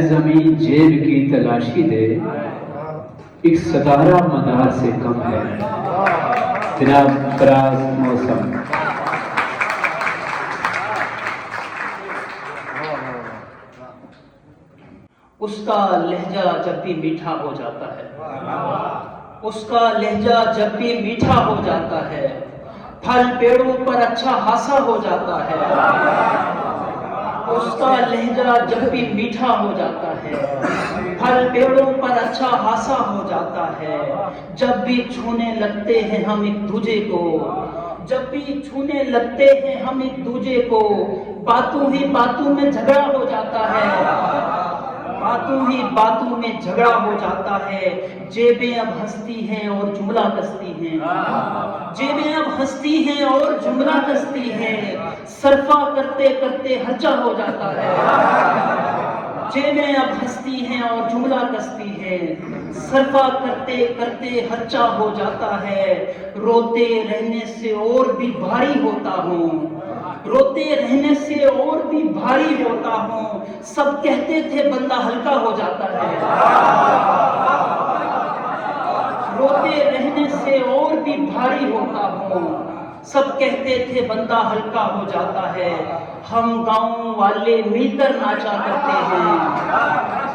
زمین جیب کی تلاشی دے، ایک ستارہ مدار سے کم ہے جناب فراز موسم۔ اس کا لہجہ جب بھی میٹھا ہو جاتا ہے، اس کا لہجہ جب بھی میٹھا ہو جاتا ہے، پھل پیڑوں پر اچھا خاصا ہو جاتا ہے۔ اس کا لہجہ جب بھی میٹھا ہو جاتا ہے، پھل پیڑوں پر اچھا خاصا ہو جاتا ہے۔ جب بھی چھونے لگتے ہیں ہم ایک دوجے کو، جب بھی چھونے لگتے ہیں ہم ایک دوجے کو، باتوں ہی باتوں میں جھگڑا ہو جاتا ہے، باتوں ہی باتوں میں جھگڑا ہو جاتا ہے۔ جیبیں اب ہنستی ہیں اور جملہ کستی ہیں، جیبیں اب ہنستی ہیں اور جملہ کستی ہیں، صرفہ کرتے کرتے خرچہ ہو جاتا ہے۔ جیبیں اب ہنستی ہیں اور جملہ کستی ہیں، صرفہ کرتے کرتے خرچہ ہو جاتا ہے۔ روتے رہنے سے اور بھی بھاری ہوتا ہوں، روتے رہنے سے اور بھی بھاری ہوتا ہوں، سب کہتے تھے بندہ ہلکا ہو جاتا ہے۔ روتے رہنے سے اور بھی بھاری ہوتا ہوں، سب کہتے تھے بندہ ہلکا ہو جاتا ہے۔ ہم گاؤں والے مل کر ناچا کرتے ہیں،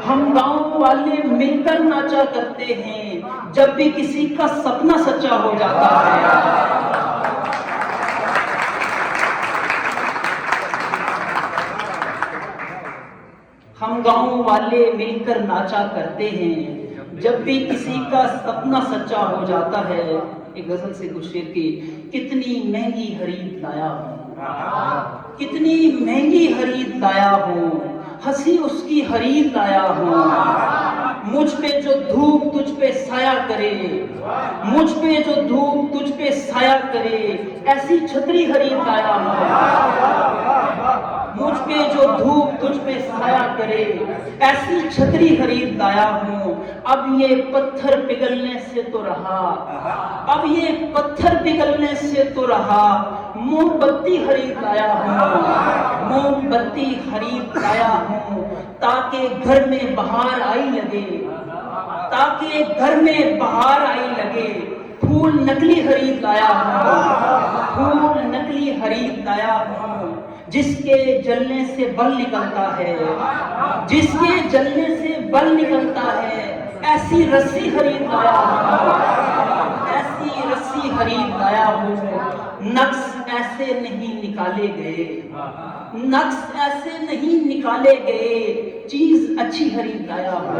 ہم گاؤں والے مل کر ناچا کرتے ہیں، جب بھی کسی کا سپنا سچا ہو جاتا ہے۔ ہم گاؤں والے مل کر ناچا کرتے ہیں، جب بھی کسی کا سپنا سچا ہو جاتا ہے۔ ایک غزل سے کچھ شعر کی، کتنی مہنگی خرید لایا ہوں، کتنی مہنگی خرید لایا ہوں، ہنسی اس کی خرید لایا ہوں، مجھ پہ جو دھوپ تجھ پہ سایہ کرے، مجھ پہ جو دھوپ تجھ پہ سایہ کرے، ایسی چھتری خرید لایا ہوں، مجھ پہ جو دھوپ تجھ پہ سایہ کرے، ایسی چھتری خرید لایا ہوں۔ اب یہ پتھر پگھلنے سے تو رہا، اب یہ پتھر پگھلنے سے تو رہا، موم بتی خرید لایا ہوں، موم بتی خرید لایا ہوں، تاکہ گھر میں بہار آئی لگے، تاکہ گھر میں بہار آئی لگے۔ پھول نکلی خرید لایا ہوں، پھول نکلی خرید لایا ہوں، جس کے جلنے سے بل نکلتا ہے، جس کے جلنے سے بل نکلتا ہے، ایسی رسی خرید لایا ہوں، ایسی رسی خرید لایا ہوں۔ نقص ایسے نہیں نکالے گئے، نقص ایسے نہیں نکالے گئے، چیز اچھی خرید لایا ہوں،